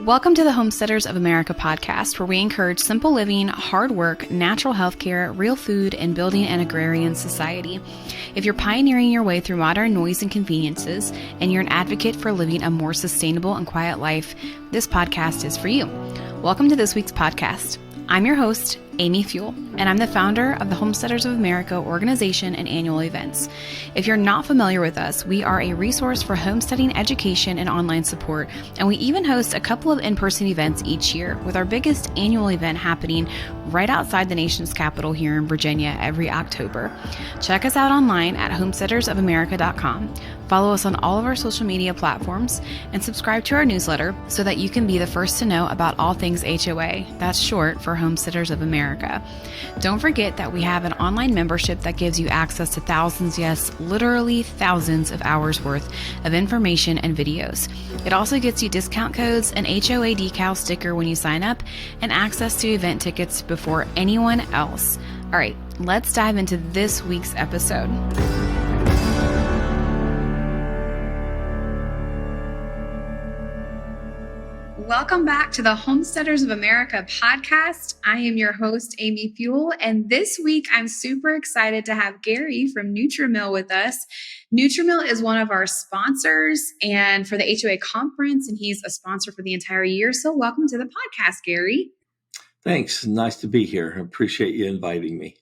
Welcome to the Homesteaders of America podcast, where we encourage simple living, hard work, natural health care, real food, and building an agrarian society. If you're pioneering your way through modern noise and conveniences, and you're an advocate for living a more sustainable and quiet life, this podcast is for you. Welcome to this week's podcast. I'm your host, Amy Fuel, and I'm the founder of the Homesteaders of America organization and annual events. If you're not familiar with us, we are a resource for homesteading education and online support, and we even host a couple of in-person events each year, with our biggest annual event happening right outside the nation's capital here in Virginia every October. Check us out online at homesteadersofamerica.com. Follow us on all of our social media platforms and subscribe to our newsletter so that you can be the first to know about all things HOA. That's short for Homesteaders of America. Don't forget that we have an online membership that gives you access to thousands, yes, literally thousands of hours worth of information and videos. It also gets you discount codes, an HOA decal sticker when you sign up, and access to event tickets before anyone else. All right, let's dive into this week's episode. Welcome back to the Homesteaders of America podcast. I am your host, Amy Fuel, and this week I'm super excited to have Gary from NutriMill with us. NutriMill is one of our sponsors and for the HOA conference, and he's a sponsor for the entire year. So welcome to the podcast, Gary. Thanks. Nice to be here. I appreciate you inviting me.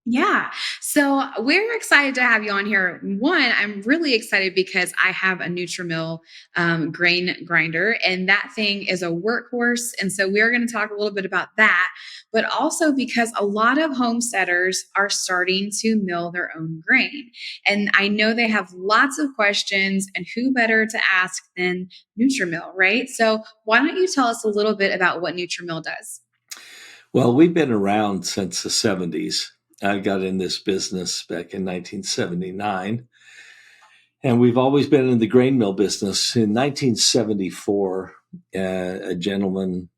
Yeah. So we're excited to have you on here. One, I'm really excited because I have a NutriMill grain grinder, and that thing is a workhorse. And so we're going to talk a little bit about that, but also because a lot of homesteaders are starting to mill their own grain. And I know they have lots of questions, and who better to ask than NutriMill, right? So why don't you tell us a little bit about what NutriMill does? Well, we've been around since the 70s. I got in this business back in 1979, and we've always been in the grain mill business. In 1974, a gentleman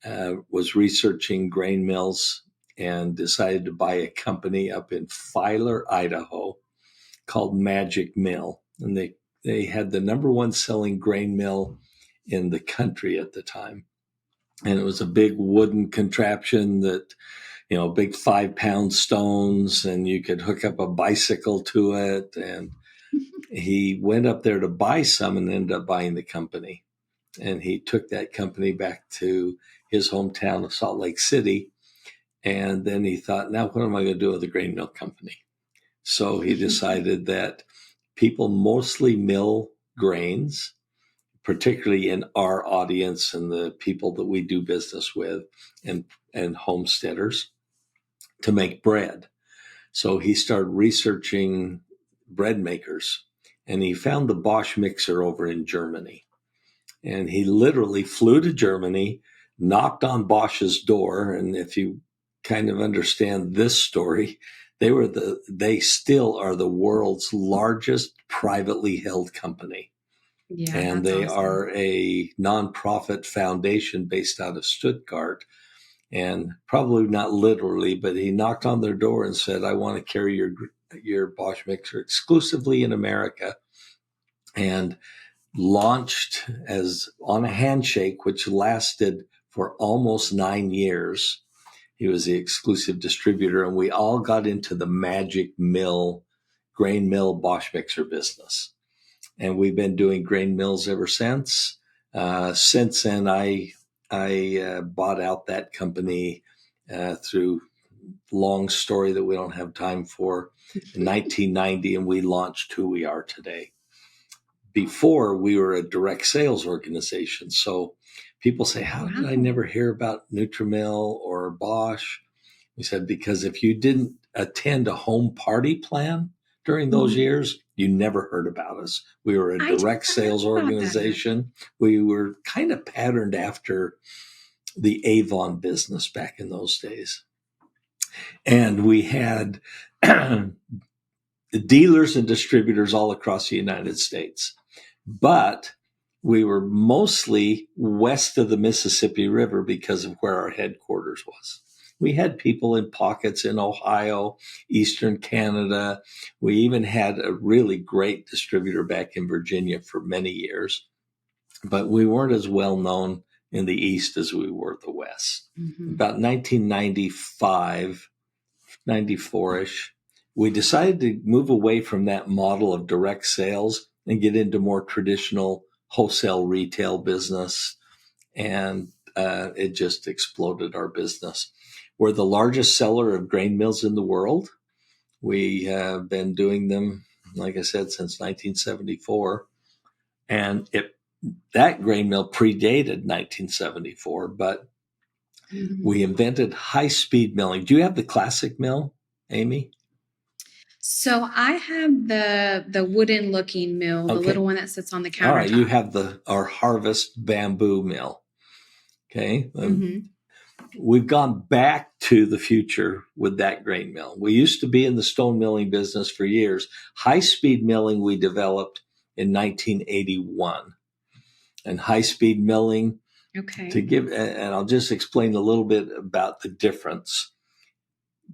was researching grain mills and decided to buy a company up in Filer, Idaho, called Magic Mill. And they had the number one selling grain mill in the country at the time. And it was a big wooden contraption that, big 5-pound stones, and you could hook up a bicycle to it. And he went up there to buy some and ended up buying the company. And he took that company back to his hometown of Salt Lake City. And then he thought, now what am I going to do with the grain mill company? So he decided that people mostly mill grains, particularly in our audience and the people that we do business with, and homesteaders, to make bread. So he started researching bread makers, and he found the Bosch mixer over in Germany. And he literally flew to Germany, knocked on Bosch's door. And if you kind of understand this story, they still are the world's largest privately held company. Yeah, and they awesome. are a nonprofit foundation based out of Stuttgart. And probably not literally, but he knocked on their door and said, I want to carry your Bosch mixer exclusively in America, and launched as on a handshake, which lasted for almost 9 years. He was the exclusive distributor, and we all got into the Magic Mill, grain mill Bosch mixer business. And we've been doing grain mills ever since. Since then, I bought out that company through long story that we don't have time for in 1990, and we launched who we are today. Before, we were a direct sales organization. So people say, how did I never hear about NutriMill or Bosch? We said, because if you didn't attend a home party plan during those years, you never heard about us. We were a direct sales organization. We were kind of patterned after the Avon business back in those days. And we had dealers and distributors all across the United States. But we were mostly west of the Mississippi River because of where our headquarters was. We had people in pockets in Ohio, Eastern Canada. We even had a really great distributor back in Virginia for many years, but we weren't as well known in the East as we were the West. Mm-hmm. About 1995, 94-ish, we decided to move away from that model of direct sales and get into more traditional wholesale retail business. And it just exploded our business. We're the largest seller of grain mills in the world. We have been doing them, like I said, since 1974. And that grain mill predated 1974, but we invented high-speed milling. Do you have the classic mill, Amy? So I have the wooden looking mill, the little one that sits on the countertop. All right, you have our harvest bamboo mill. Okay. We've gone back to the future with that grain mill. We used to be in the stone milling business for years. High-speed milling we developed in 1981. And high-speed milling, and I'll just explain a little bit about the difference.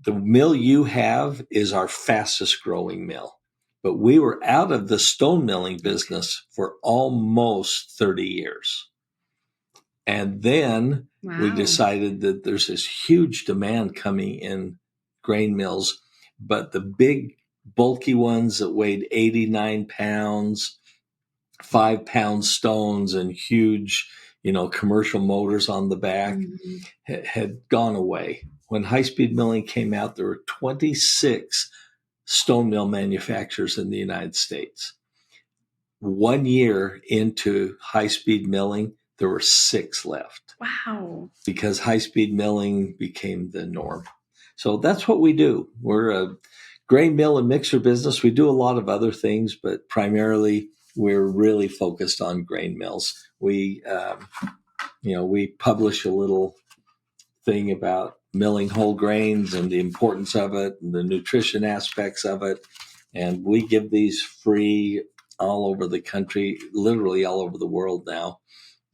The mill you have is our fastest growing mill, but we were out of the stone milling business for almost 30 years. And then we decided that there's this huge demand coming in grain mills, but the big bulky ones that weighed 89 pounds, 5-pound stones and huge, commercial motors on the back had gone away. When high-speed milling came out, there were 26 stone mill manufacturers in the United States. 1 year into high-speed milling, there were 6 left. Wow. Because high-speed milling became the norm. So that's what we do. We're a grain mill and mixer business. We do a lot of other things, but primarily we're really focused on grain mills. We publish a little thing about milling whole grains and the importance of it and the nutrition aspects of it. And we give these free all over the country, literally all over the world now.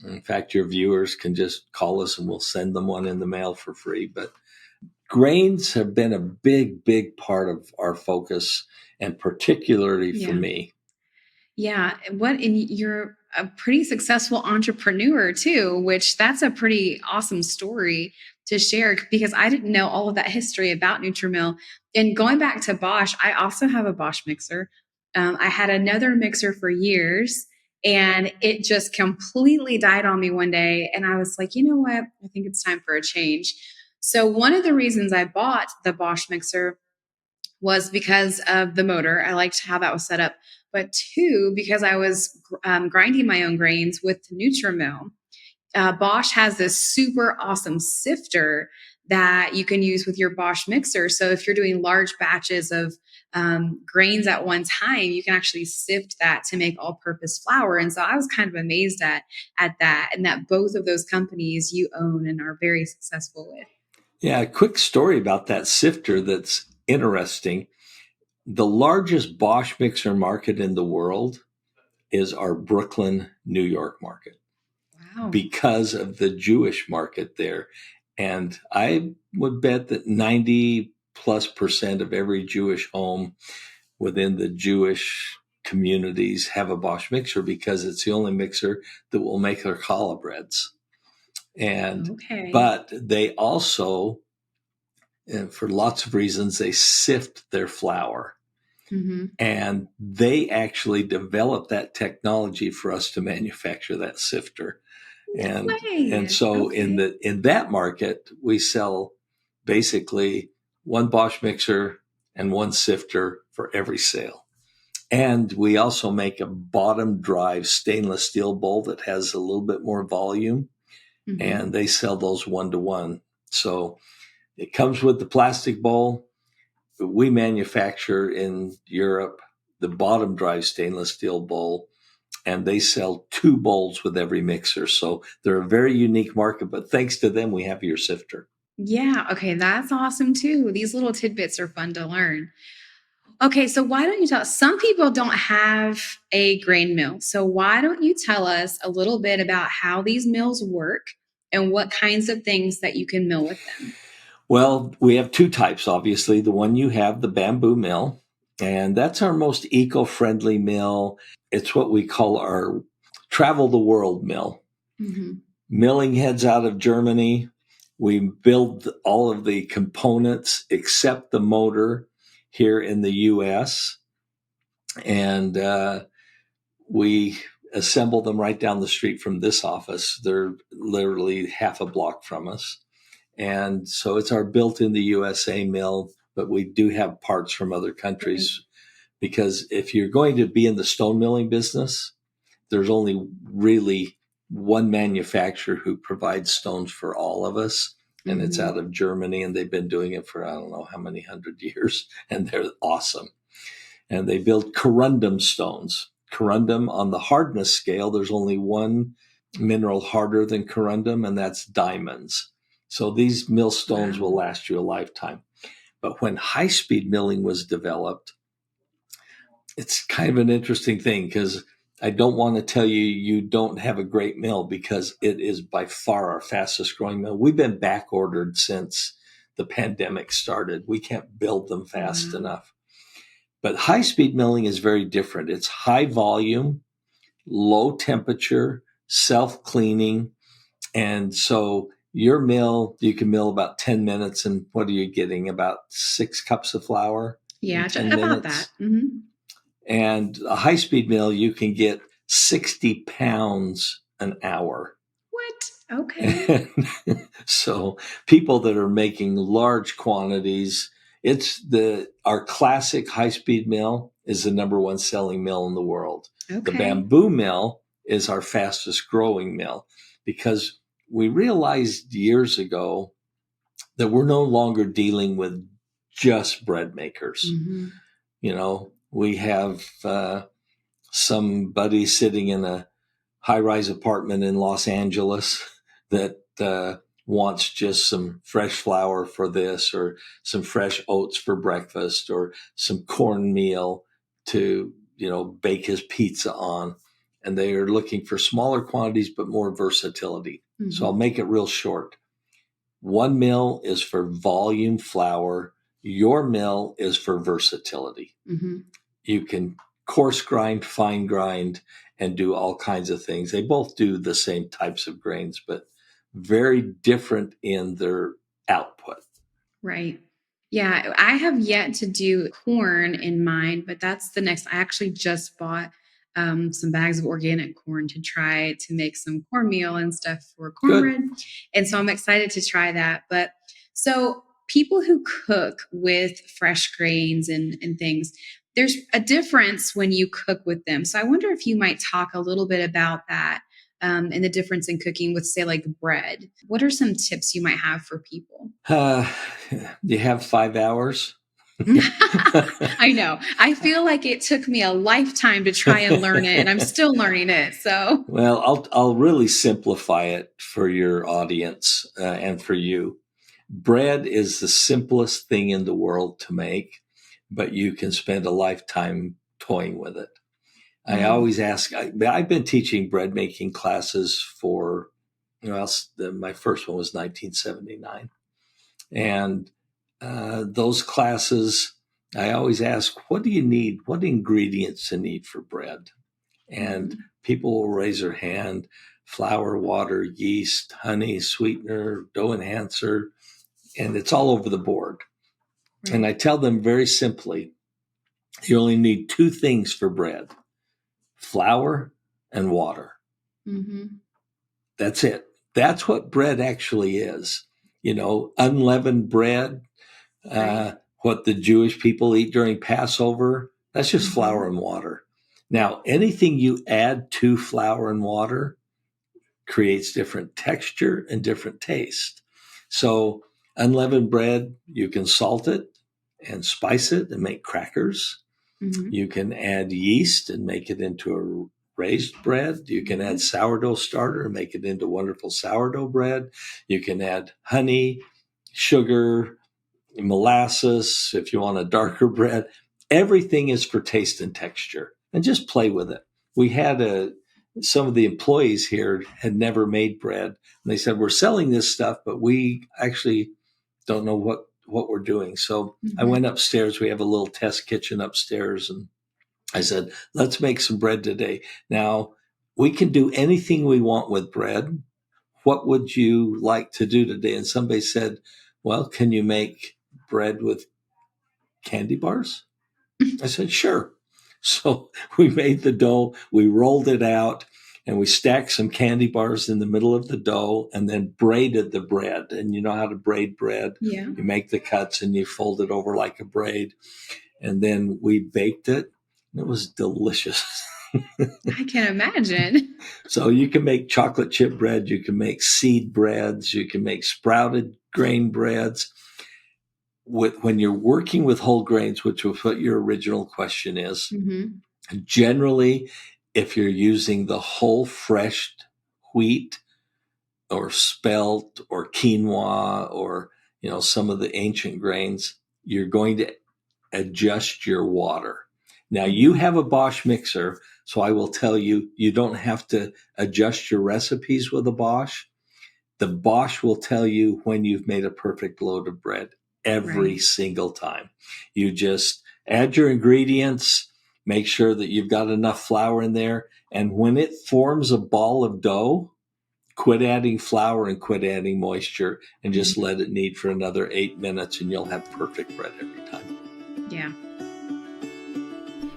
In fact, your viewers can just call us and we'll send them one in the mail for free. But grains have been a big, big part of our focus, and particularly for me. Yeah. And you're a pretty successful entrepreneur too, which that's a pretty awesome story to share, because I didn't know all of that history about NutriMill. And going back to Bosch, I also have a Bosch mixer. I had another mixer for years and it just completely died on me one day. And I was like, you know what? I think it's time for a change. So one of the reasons I bought the Bosch mixer was because of the motor. I liked how that was set up. But 2, because I was grinding my own grains with NutriMill. Bosch has this super awesome sifter that you can use with your Bosch mixer. So if you're doing large batches of grains at one time, you can actually sift that to make all-purpose flour. And so I was kind of amazed at that, and that both of those companies you own and are very successful with. Yeah, a quick story about that sifter that's interesting. The largest Bosch mixer market in the world is our Brooklyn, New York market. Wow. Because of the Jewish market there. And I would bet that 90+% of every Jewish home within the Jewish communities have a Bosch mixer, because it's the only mixer that will make their challah breads. And but they also, and for lots of reasons, they sift their flour. And they actually developed that technology for us to manufacture that sifter. And so in that market, we sell basically one Bosch mixer and one sifter for every sale. And we also make a bottom drive stainless steel bowl that has a little bit more volume, and they sell those 1-to-1. So it comes with the plastic bowl. We manufacture in Europe the bottom drive stainless steel bowl, and they sell 2 bowls with every mixer. So they're a very unique market, but thanks to them, we have your sifter. Yeah. Okay. That's awesome too. These little tidbits are fun to learn. Okay. So why don't you tell us, some people don't have a grain mill. So why don't you tell us a little bit about how these mills work and what kinds of things that you can mill with them? Well, we have 2 types, obviously. The one you have, the bamboo mill, and that's our most eco-friendly mill. It's what we call our travel the world mill. Milling heads out of Germany. We build all of the components except the motor here in the U.S. And we assemble them right down the street from this office. They're literally half a block from us. And so it's our built in the USA mill, but we do have parts from other countries because if you're going to be in the stone milling business, there's only really one manufacturer who provides stones for all of us. And it's out of Germany, and they've been doing it for I don't know how many 100 years, and they're awesome. And they build corundum stones. Corundum, on the hardness scale, there's only one mineral harder than corundum, and that's diamonds. So these mill stones will last you a lifetime. But when high-speed milling was developed, it's kind of an interesting thing because I don't want to tell you you don't have a great mill because it is by far our fastest growing mill. We've been back ordered since the pandemic started. We can't build them fast enough. But high-speed milling is very different. It's high volume, low temperature, self-cleaning. And so your mill, you can mill about 10 minutes. And what are you getting? About 6 cups of flour? Yeah, about that. Mm-hmm. And a high-speed mill, you can get 60 pounds an hour. What? Okay. So people that are making large quantities, our classic high-speed mill is the number one selling mill in the world. Okay. The bamboo mill is our fastest growing mill because we realized years ago that we're no longer dealing with just bread makers. Mm-hmm. You know, we have somebody sitting in a high-rise apartment in Los Angeles that wants just some fresh flour for this or some fresh oats for breakfast or some cornmeal to, bake his pizza on. And they are looking for smaller quantities but more versatility. Mm-hmm. So I'll make it real short. One mill is for volume flour. Your mill is for versatility. Mm-hmm. You can coarse grind, fine grind, and do all kinds of things. They both do the same types of grains, but very different in their output. Right. Yeah, I have yet to do corn in mine, but that's the next. I actually just bought some bags of organic corn to try to make some cornmeal and stuff for cornbread. And so I'm excited to try that. But so people who cook with fresh grains and things, there's a difference when you cook with them. So I wonder if you might talk a little bit about that and the difference in cooking with, say, like bread. What are some tips you might have for people? You have 5 hours. I know. I feel like it took me a lifetime to try and learn it, and I'm still learning it. So, well, I'll really simplify it for your audience and for you. Bread is the simplest thing in the world to make, but you can spend a lifetime toying with it. I always ask, I've been teaching bread making classes for, my first one was 1979. And those classes, I always ask, what do you need? What ingredients you need for bread? And people will raise their hand: flour, water, yeast, honey, sweetener, dough enhancer, and it's all over the board. Right. And I tell them very simply, you only need 2 things for bread: flour and water. Mm-hmm. That's it. That's what bread actually is. Unleavened bread, what the Jewish people eat during Passover, that's just flour and water. Now, anything you add to flour and water creates different texture and different taste. So unleavened bread, you can salt it and spice it and make crackers. Mm-hmm. You can add yeast and make it into a raised bread. You can add sourdough starter and make it into wonderful sourdough bread. You can add honey, sugar, molasses, if you want a darker bread. Everything is for taste and texture, and just play with it. We had some of the employees here had never made bread, and they said, we're selling this stuff, but we actually don't know what we're doing. So I went upstairs. We have a little test kitchen upstairs, and I said, let's make some bread today. Now, we can do anything we want with bread what would you like to do today? And somebody said, well, can you make bread with candy bars? I said, sure. So we made the dough, we rolled it out, and we stacked some candy bars in the middle of the dough and then braided the bread. And you know how to braid bread? Yeah. You make the cuts and you fold it over like a braid. And then we baked it. And it was delicious. I can imagine. So you can make chocolate chip bread. You can make seed breads. You can make sprouted grain breads. When you're working with whole grains, which was what your original question is, generally, if you're using the whole fresh wheat or spelt or quinoa or, some of the ancient grains, you're going to adjust your water. Now you have a Bosch mixer, so I will tell you, you don't have to adjust your recipes with a Bosch. The Bosch will tell you when you've made a perfect load of bread every single time. You just add your ingredients, make sure that you've got enough flour in there. And when it forms a ball of dough, quit adding flour and quit adding moisture and just let it knead for another 8 minutes and you'll have perfect bread every time. Yeah.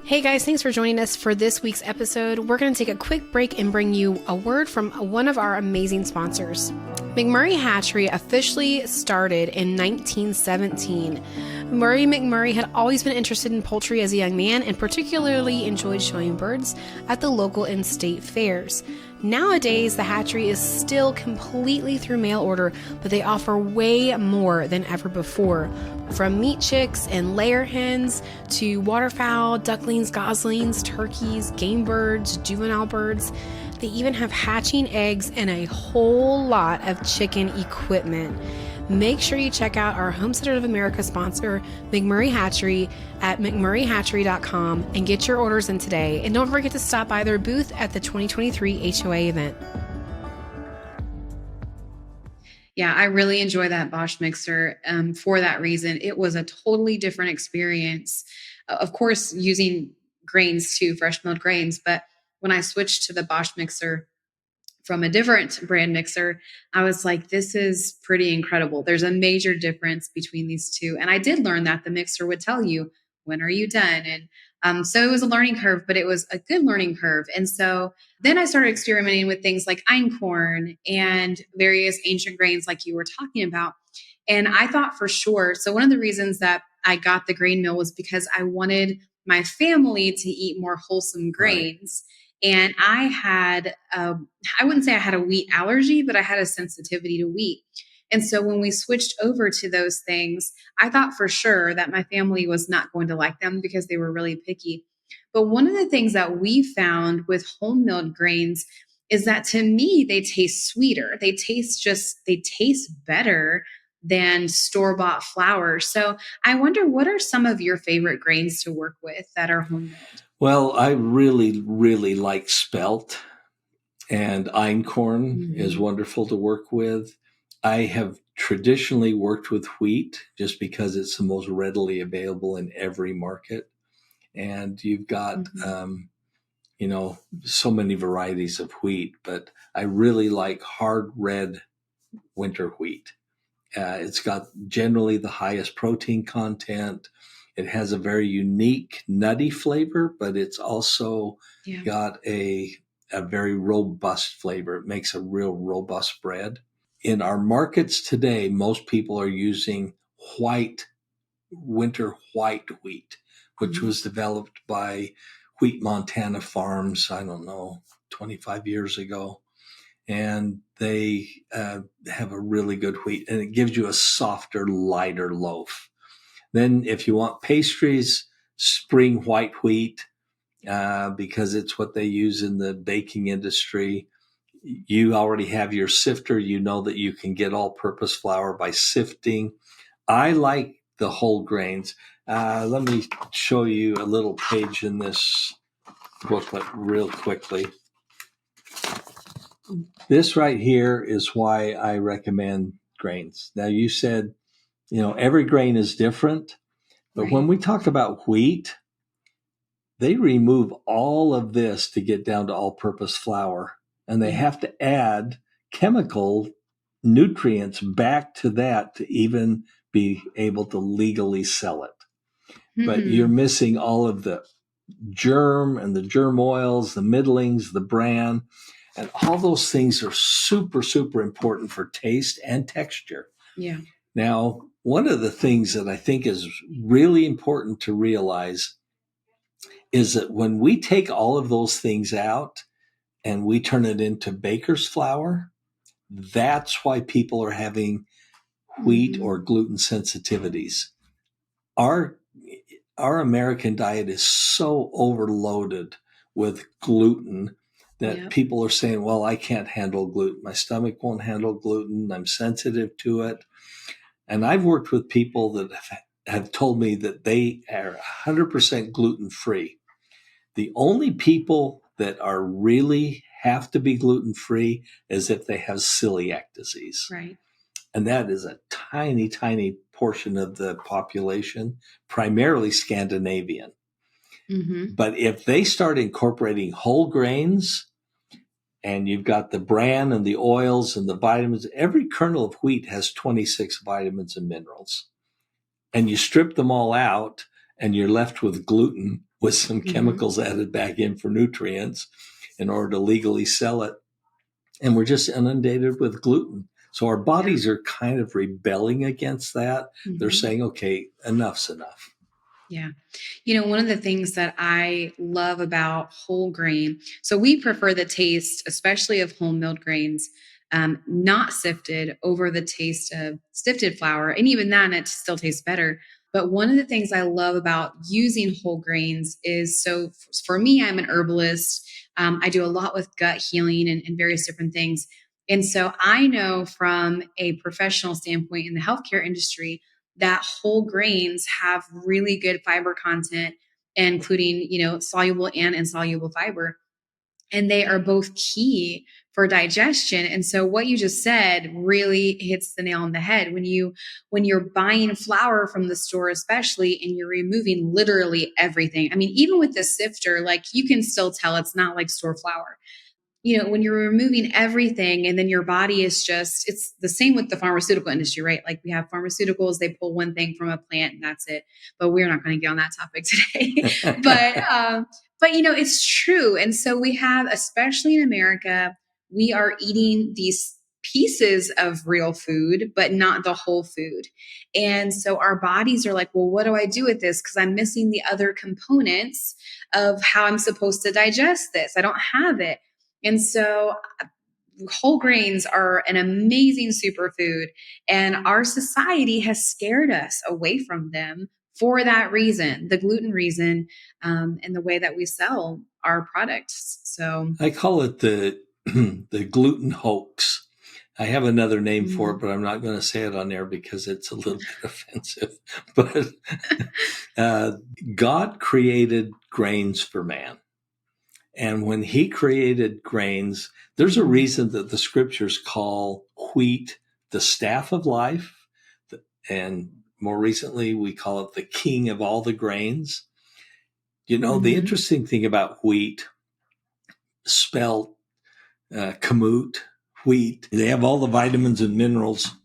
Hey guys, thanks for joining us for this week's episode. We're going to take a quick break and bring you a word from one of our amazing sponsors. McMurray Hatchery officially started in 1917. Murray McMurray had always been interested in poultry as a young man and particularly enjoyed showing birds at the local and state fairs. Nowadays, the hatchery is still completely through mail order, but they offer way more than ever before. From meat chicks and layer hens to waterfowl, ducklings, goslings, turkeys, game birds, juvenile birds. They even have hatching eggs and a whole lot of chicken equipment. Make sure you check out our Homesteaders of America sponsor, McMurray Hatchery, at mcmurrayhatchery.com and get your orders in today. And don't forget to stop by their booth at the 2023 HOA event. Yeah, I really enjoy that Bosch mixer for that reason. It was a totally different experience. Of course, using grains too, fresh milled grains. But when I switched to the Bosch mixer from a different brand mixer, I was like, this is pretty incredible. There's a major difference between these two. And I did learn that the mixer would tell you, when are you done? And so it was a learning curve, but it was a good learning curve. And so then I started experimenting with things like einkorn and various ancient grains like you were talking about. And I thought for sure, so one of the reasons that I got the grain mill was because I wanted my family to eat more wholesome grains. Right. And I had, I wouldn't say I had a wheat allergy, but I had a sensitivity to wheat. And so when we switched over to those things, I thought for sure that my family was not going to like them because they were really picky. But one of the things that we found with home milled grains is that to me, they taste sweeter. They taste better than store-bought flour. So I wonder, what are some of your favorite grains to work with that are home milled? Well, I really, really like spelt, and einkorn is wonderful to work with. I have traditionally worked with wheat just because it's the most readily available in every market. And you've got, so many varieties of wheat, but I really like hard red winter wheat. It's got generally the highest protein content. It has a very unique nutty flavor, but it's also got a very robust flavor. It makes a real robust bread. In our markets today, most people are using winter white wheat, which was developed by Wheat Montana Farms, 25 years ago. And they have a really good wheat, and it gives you a softer, lighter loaf. Then if you want pastries, spring white wheat, because it's what they use in the baking industry. You already have your sifter. You know that you can get all-purpose flour by sifting. I like the whole grains. Let me show you a little page in this booklet real quickly. This right here is why I recommend grains. Now, you said, every grain is different, but when we talk about wheat, they remove all of this to get down to all-purpose flour, and they have to add chemical nutrients back to that to even be able to legally sell it. But you're missing all of the germ and the germ oils, the middlings, the bran, and all those things are super, super important for taste and texture. Yeah. Now, one of the things that I think is really important to realize is that when we take all of those things out and we turn it into baker's flour, that's why people are having wheat or gluten sensitivities. Our American diet is so overloaded with gluten that people are saying, well, I can't handle gluten. My stomach won't handle gluten. I'm sensitive to it. And I've worked with people that have told me that they are 100% gluten free. The only people that are really have to be gluten free is if they have celiac disease. Right. And that is a tiny, tiny portion of the population, primarily Scandinavian. But if they start incorporating whole grains, and you've got the bran and the oils and the vitamins, every kernel of wheat has 26 vitamins and minerals. And you strip them all out, and you're left with gluten with some chemicals added back in for nutrients in order to legally sell it. And we're just inundated with gluten. So our bodies are kind of rebelling against that. They're saying, okay, enough's enough. Yeah. You know, one of the things that I love about whole grain, so we prefer the taste, especially of whole milled grains, not sifted over the taste of sifted flour. And even then, it still tastes better. But one of the things I love about using whole grains is, so for me, I'm an herbalist. I do a lot with gut healing and various different things. And so I know from a professional standpoint in the healthcare industry that whole grains have really good fiber content, including, soluble and insoluble fiber. And they are both key for digestion. And so what you just said really hits the nail on the head. When you're buying flour from the store, especially, and you're removing literally everything. I mean, even with the sifter, like, you can still tell it's not like store flour. When you're removing everything, and then your body is just, it's the same with the pharmaceutical industry, right? Like, we have pharmaceuticals, they pull one thing from a plant and that's it. But we're not going to get on that topic today. but it's true. And so we have, especially in America, we are eating these pieces of real food, but not the whole food. And so our bodies are like, well, what do I do with this? Because I'm missing the other components of how I'm supposed to digest this. I don't have it. And so whole grains are an amazing superfood, and our society has scared us away from them for that reason, the gluten reason, and the way that we sell our products. So I call it the gluten hoax. I have another name for it, but I'm not going to say it on there because it's a little bit offensive. But God created grains for man. And when he created grains, there's a reason that the scriptures call wheat the staff of life. And more recently, we call it the king of all the grains. The interesting thing about wheat, spelled kamut, wheat, they have all the vitamins and minerals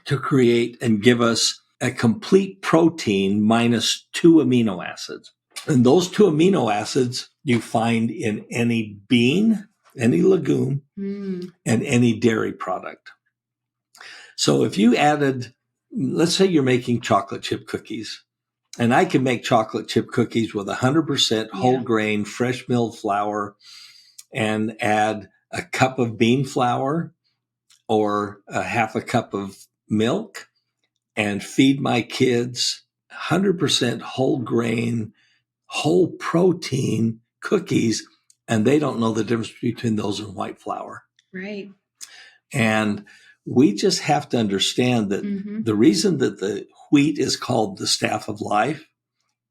to create and give us a complete protein minus 2 amino acids. And those 2 amino acids you find in any bean, any legume, and any dairy product. So if you added, let's say you're making chocolate chip cookies, and I can make chocolate chip cookies with 100% whole grain, fresh milled flour, and add a cup of bean flour or a half a cup of milk, and feed my kids 100% whole grain, whole protein cookies, and they don't know the difference between those and white flour. Right. And we just have to understand that the reason that the wheat is called the staff of life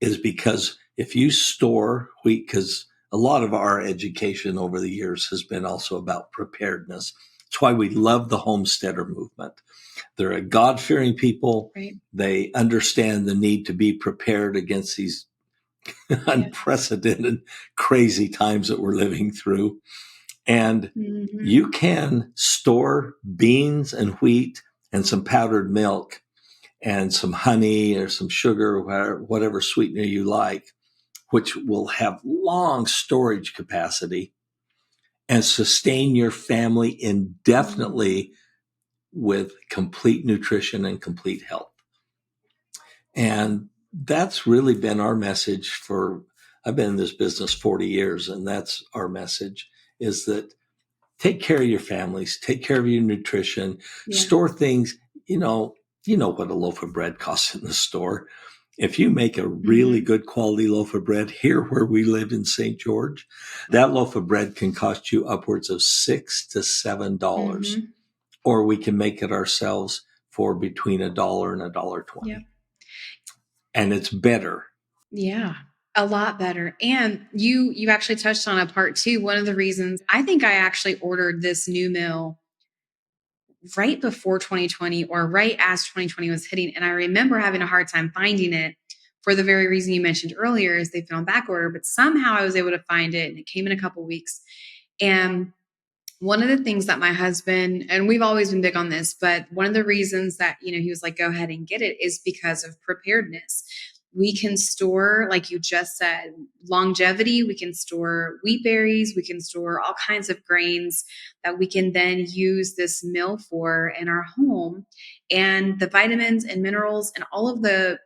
is because if you store wheat, because a lot of our education over the years has been also about preparedness. That's why we love the homesteader movement. They're a God-fearing people. Right. They understand the need to be prepared against these unprecedented, crazy times that we're living through. And you can store beans and wheat and some powdered milk and some honey or some sugar, or whatever sweetener you like, which will have long storage capacity and sustain your family indefinitely with complete nutrition and complete health. And that's really been our message I've been in this business 40 years, and that's our message, is that take care of your families, take care of your nutrition, store things, you know what a loaf of bread costs in the store. If you make a really good quality loaf of bread here where we live in St. George, that loaf of bread can cost you upwards of $6 to $7. Or we can make it ourselves for between $1 and $1.20. Yeah. And it's better. Yeah, a lot better. And you actually touched on a part too. One of the reasons I think I actually ordered this NutriMill right before 2020 or right as 2020 was hitting. And I remember having a hard time finding it for the very reason you mentioned earlier, is they've been on back order, but somehow I was able to find it and it came in a couple of weeks. And one of the things that my husband, and we've always been big on this, but one of the reasons that, he was like, go ahead and get it, is because of preparedness. We can store, like you just said, longevity. We can store wheat berries. We can store all kinds of grains that we can then use this mill for in our home. And the vitamins and minerals and all of the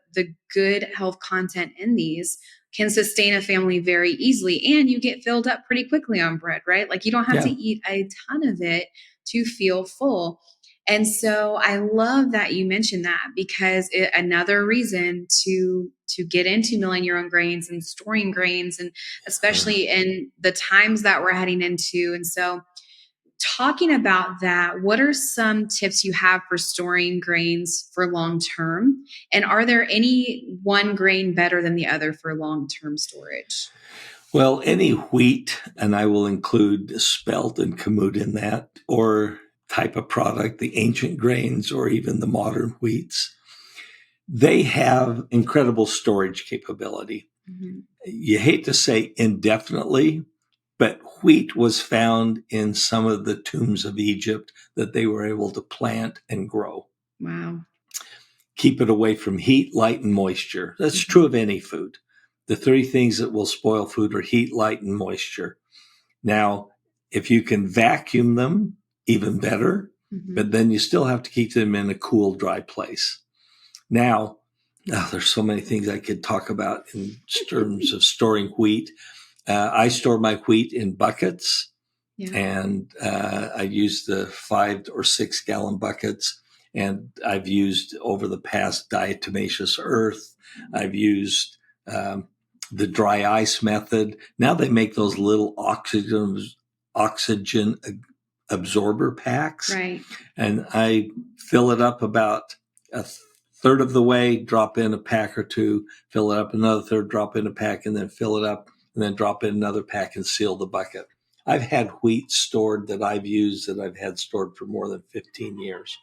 good health content in these can sustain a family very easily. And you get filled up pretty quickly on bread, right? Like you don't have to eat a ton of it to feel full. And so I love that you mentioned that, because another reason to get into milling your own grains and storing grains, and especially in the times that we're heading into. And so talking about that, what are some tips you have for storing grains for long-term? And are there any one grain better than the other for long-term storage? Well, any wheat, and I will include spelt and kamut in that, or type of product, the ancient grains or even the modern wheats, they have incredible storage capability. You hate to say indefinitely, but wheat was found in some of the tombs of Egypt that they were able to plant and grow. Wow. Keep it away from heat, light, and moisture. That's true of any food. The three things that will spoil food are heat, light, and moisture. Now, if you can vacuum them, even better, but then you still have to keep them in a cool, dry place. Now, there's so many things I could talk about in terms of storing wheat. I store my wheat in buckets, and I use the 5 or 6 gallon buckets. And I've used over the past diatomaceous earth. I've used the dry ice method. Now they make those little oxygen absorber packs. Right. And I fill it up about a third of the way, drop in a pack or two, fill it up another third, drop in a pack, and then fill it up, and then drop in another pack and seal the bucket. I've had wheat stored that I've used that I've had stored for more than 15 years.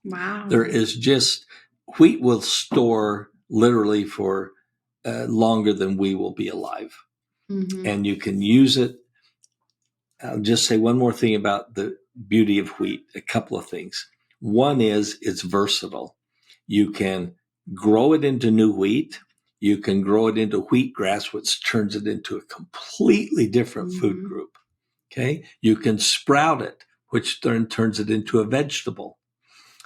Wow. There is just, wheat will store literally for longer than we will be alive. And you can use it. I'll just say one more thing about the beauty of wheat, a couple of things. One is it's versatile. You can grow it into new wheat. You can grow it into wheatgrass, which turns it into a completely different food group. Okay. You can sprout it, which then turns it into a vegetable.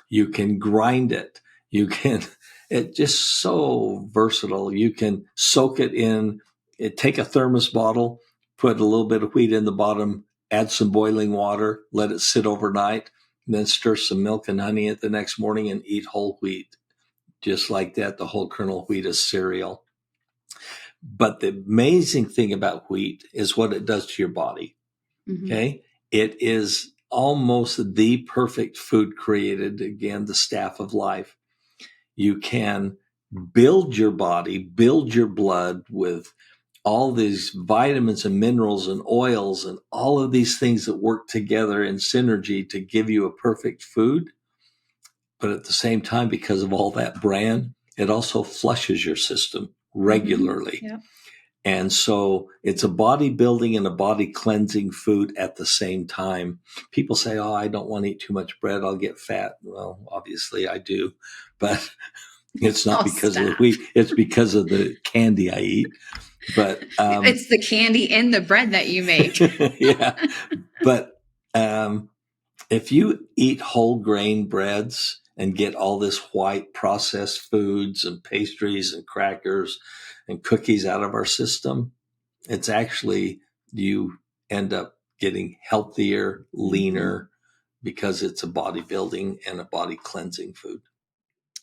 You can grind it. It's just so versatile. You can soak it in, take a thermos bottle, put a little bit of wheat in the bottom, add some boiling water, let it sit overnight, and then stir some milk and honey in it the next morning and eat whole wheat. Just like that, the whole kernel wheat is cereal. But the amazing thing about wheat is what it does to your body. Okay? It is almost the perfect food created, again, the staff of life. You can build your body, build your blood with all these vitamins and minerals and oils and all of these things that work together in synergy to give you a perfect food. But at the same time, because of all that bran, it also flushes your system regularly. And so it's a bodybuilding and a body cleansing food at the same time. People say, oh, I don't want to eat too much bread. I'll get fat. Well, obviously I do, but it's not because of the wheat. It's because of the candy I eat. But it's the candy in the bread that you make. Yeah. But if you eat whole grain breads and get all this white processed foods and pastries and crackers and cookies out of our system, it's actually, you end up getting healthier, leaner, because it's a bodybuilding and a body cleansing food.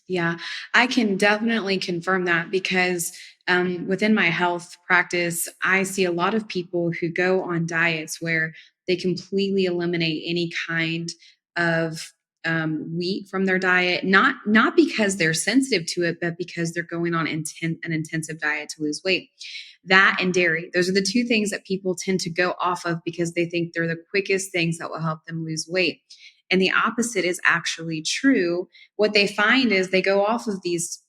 Yeah, I can definitely confirm that because within my health practice, I see a lot of people who go on diets where they completely eliminate any kind of wheat from their diet, not because they're sensitive to it, but because they're going on an intensive diet to lose weight. That and dairy, those are the two things that people tend to go off of because they think they're the quickest things that will help them lose weight. And the opposite is actually true. What they find is they go off of these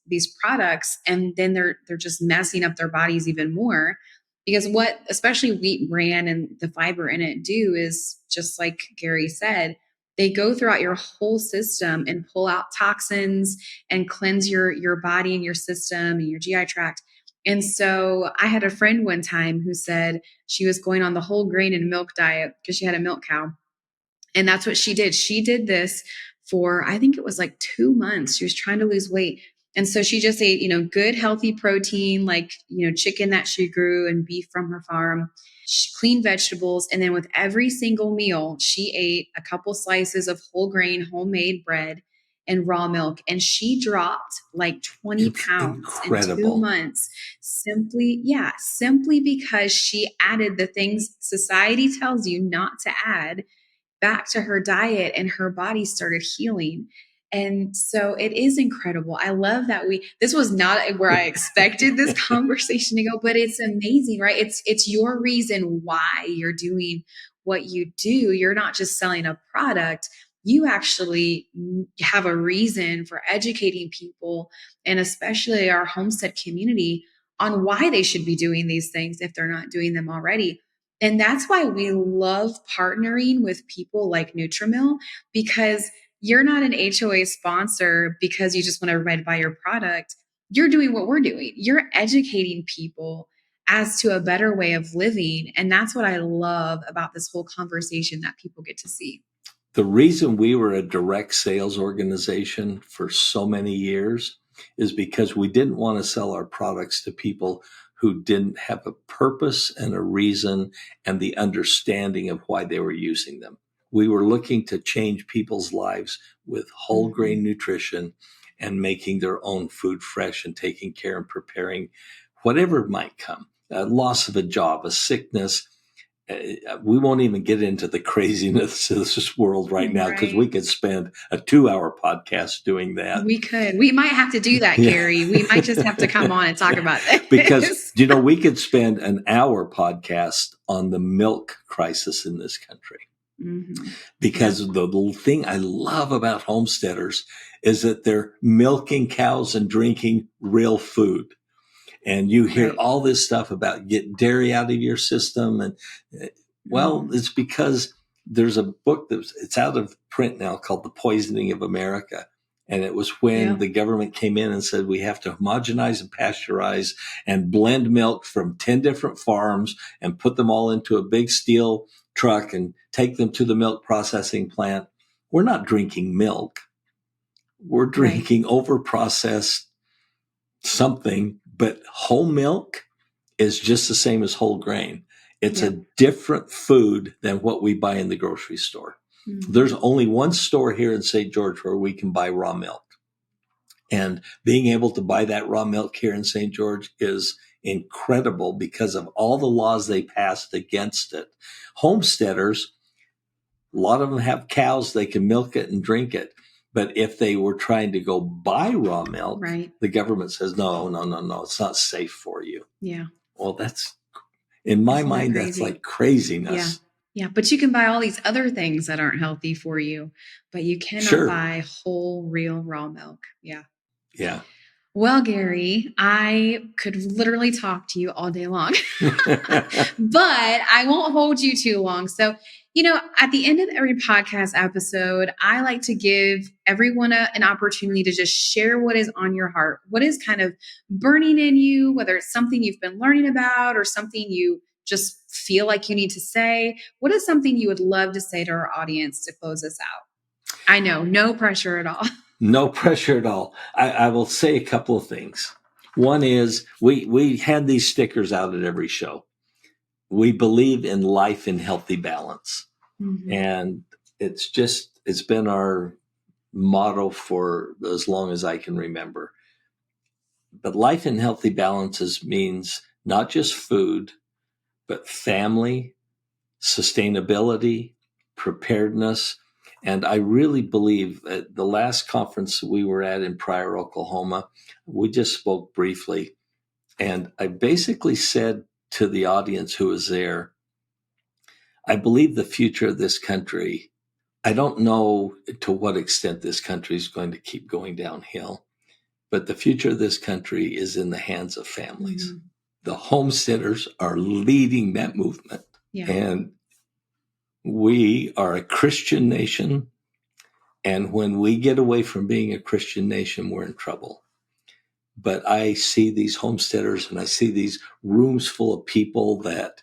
products and then they're just messing up their bodies even more, because what especially wheat bran and the fiber in it do is, just like Gary said, they go throughout your whole system and pull out toxins and cleanse your body and your system and your GI tract. And so I had a friend one time who said she was going on the whole grain and milk diet because she had a milk cow. And that's what she did. She did this for, I think it was like 2 months. She was trying to lose weight. And so she just ate, good, healthy protein, like, chicken that she grew and beef from her farm, clean vegetables. And then with every single meal, she ate a couple slices of whole grain, homemade bread and raw milk. And she dropped like 20 pounds incredible. in 2 months, simply because she added the things society tells you not to add back to her diet, and her body started healing. And so it is incredible. I love that this was not where I expected this conversation to go, but it's amazing, right? It's your reason why you're doing what you do. You're not just selling a product. You actually have a reason for educating people, and especially our homestead community, on why they should be doing these things if they're not doing them already. And that's why we love partnering with people like NutriMill, because you're not an HOA sponsor because you just want everybody to buy your product. You're doing what we're doing. You're educating people as to a better way of living. And that's what I love about this whole conversation that people get to see. The reason we were a direct sales organization for so many years is because we didn't want to sell our products to people who didn't have a purpose and a reason and the understanding of why they were using them. We were looking to change people's lives with whole grain nutrition and making their own food fresh and taking care and preparing whatever might come. A loss of a job, a sickness. We won't even get into the craziness of this world right now, because we could spend a 2-hour podcast doing that. We could. We might have to do that, Gary. We might just have to come on and talk about it. Because, we could spend an hour podcast on the milk crisis in this country. Because the thing I love about homesteaders is that they're milking cows and drinking real food. And you hear all this stuff about get dairy out of your system. And it's because there's a book it's out of print now called The Poisoning of America. And it was when the government came in and said, we have to homogenize and pasteurize and blend milk from 10 different farms and put them all into a big steel truck and take them to the milk processing plant. We're not drinking milk. We're drinking overprocessed something. But whole milk is just the same as whole grain. It's a different food than what we buy in the grocery store. There's only one store here in St. George where we can buy raw milk. And being able to buy that raw milk here in St. George is incredible because of all the laws they passed against it. Homesteaders, a lot of them have cows, they can milk it and drink it. But if they were trying to go buy raw milk, the government says, no, it's not safe for you. Yeah. Well, that's, in my mind, that's like craziness. Yeah. But you can buy all these other things that aren't healthy for you, but you cannot buy whole, real raw milk. Yeah. Yeah. Well, Gary, I could literally talk to you all day long, but I won't hold you too long. So, at the end of every podcast episode, I like to give everyone an opportunity to just share what is on your heart, what is kind of burning in you, whether it's something you've been learning about or something you just feel like you need to say. What is something you would love to say to our audience to close us out? I know, no pressure at all. No pressure at all. I will say a couple of things. One is we had these stickers out at every show. We believe in life in healthy balance. Mm-hmm. And it's been our motto for as long as I can remember. But life in healthy balances means not just food, but family, sustainability, preparedness. And I really believe at the last conference we were at in Pryor, Oklahoma, we just spoke briefly. And I basically said to the audience who was there, I believe the future of this country, I don't know to what extent this country is going to keep going downhill, but the future of this country is in the hands of families. Mm-hmm. The homesteaders are leading that movement. Yeah. And we are a Christian nation, and when we get away from being a Christian nation, we're in trouble. But I see these homesteaders and I see these rooms full of people that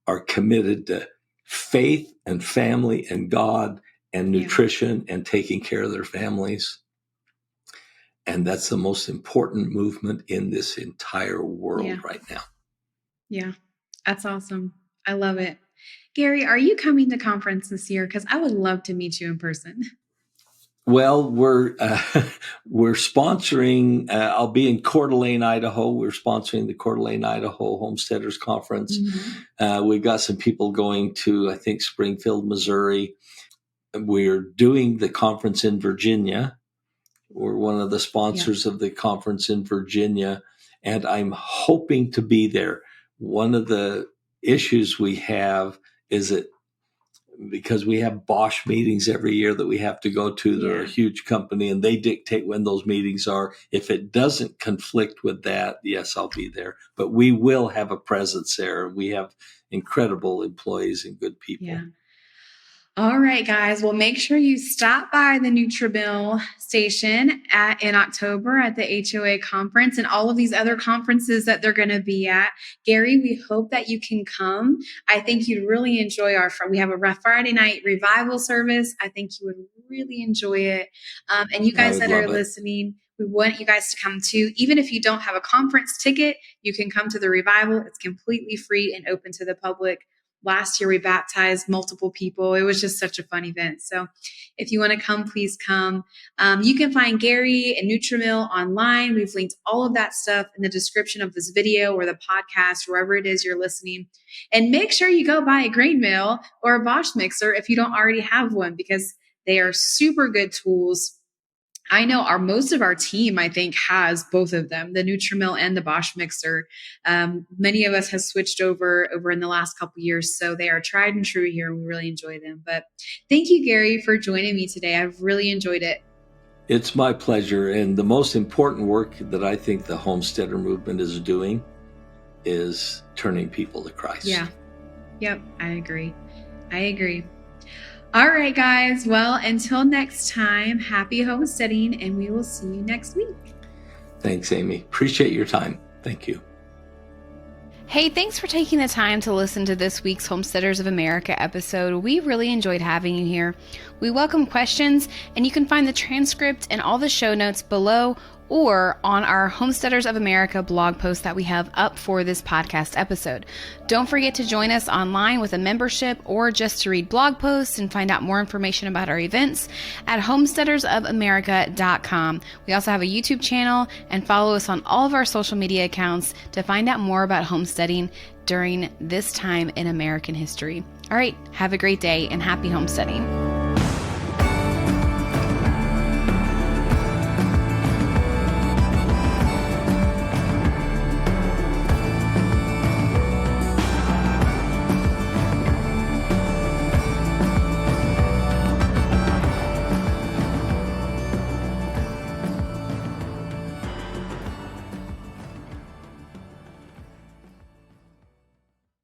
are committed to faith and family and God and nutrition and taking care of their families. And that's the most important movement in this entire world right now. Yeah, that's awesome. I love it. Gary, are you coming to conference this year? Because I would love to meet you in person. Well, we're sponsoring. I'll be in Coeur d'Alene, Idaho. We're sponsoring the Coeur d'Alene, Idaho Homesteaders Conference. Mm-hmm. We've got some people going to, I think, Springfield, Missouri. We're doing the conference in Virginia. We're one of the sponsors of the conference in Virginia, and I'm hoping to be there. One of the issues we have is that because we have Bosch meetings every year that we have to go to, they're a huge company and they dictate when those meetings are. If it doesn't conflict with that, yes, I'll be there. But we will have a presence there. We have incredible employees and good people. Yeah. All right, guys. Well, make sure you stop by the NutriMill station in October at the HOA conference and all of these other conferences that they're going to be at. Gary, we hope that you can come. I think you'd really enjoy we have a Friday night revival service. I think you would really enjoy it. And you guys that are listening, we want you guys to come too. Even if you don't have a conference ticket, you can come to the revival. It's completely free and open to the public. Last year, we baptized multiple people. It was just such a fun event. So if you want to come, please come. You can find Gary and NutriMill online. We've linked all of that stuff in the description of this video or the podcast, wherever it is you're listening. And make sure you go buy a grain mill or a Bosch mixer if you don't already have one, because they are super good tools. I know most of our team, I think, has both of them, the NutriMill and the Bosch mixer. Many of us have switched over in the last couple of years, so they are tried and true here, and we really enjoy them. But thank you, Gary, for joining me today. I've really enjoyed it. It's my pleasure, and the most important work that I think the homesteader movement is doing is turning people to Christ. Yeah. Yep, I agree. All right, guys. Well, until next time, happy homesteading, and we will see you next week. Thanks, Amy. Appreciate your time. Thank you. Hey, thanks for taking the time to listen to this week's Homesteaders of America episode. We really enjoyed having you here. We welcome questions, and you can find the transcript and all the show notes below or on our Homesteaders of America blog post that we have up for this podcast episode. Don't forget to join us online with a membership or just to read blog posts and find out more information about our events at homesteadersofamerica.com. We also have a YouTube channel, and follow us on all of our social media accounts to find out more about homesteading during this time in American history. All right, have a great day and happy homesteading.